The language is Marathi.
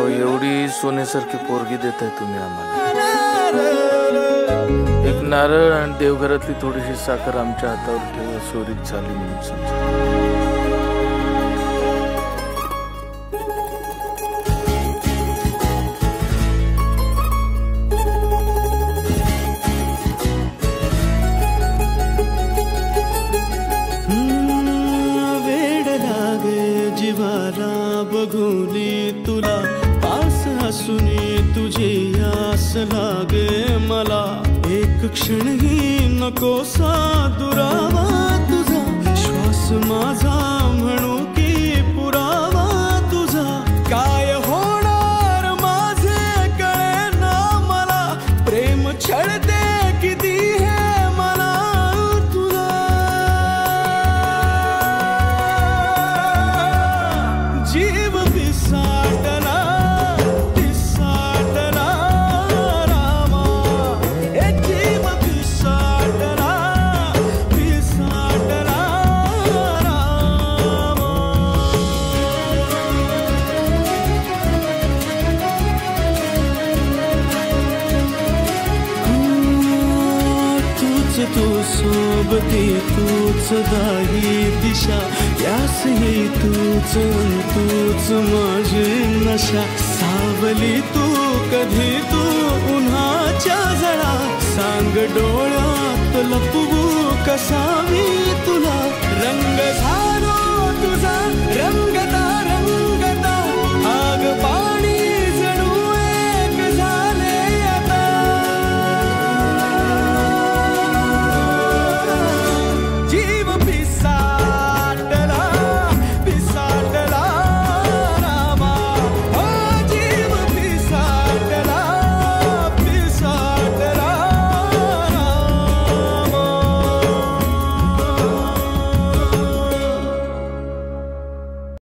अहो एवढी सोन्यासारखी पोरगी देताय तुम्ही आम्हाला. एक नारळ आणि देवघरातली थोडीशी साखर आमच्या हातावर ठेवा, चोरीत झाली म्हणून समजा. बघुनी तुला पास हसुनी तुझे आस लागे मला. एक क्षणही नकोसा दुरावा तुझा, श्वास माझा म्हणू की पुरावा तुझा. काय होणार माझे कळेना मला, प्रेम छळते किती हे मला तुला. जीव पिसाटला पिसाटला रामा, एक जीव पिसाटला पिसाटला रामा. तूच तू सोबती, तूच दाही दिशा, यासही तूच तूच माझी नशा. सावली तू कधी तू उन्हाच्या जळा, सांग डोळ्यात लपवू कसा मी तुला. रंग झालो तुझा रंगदार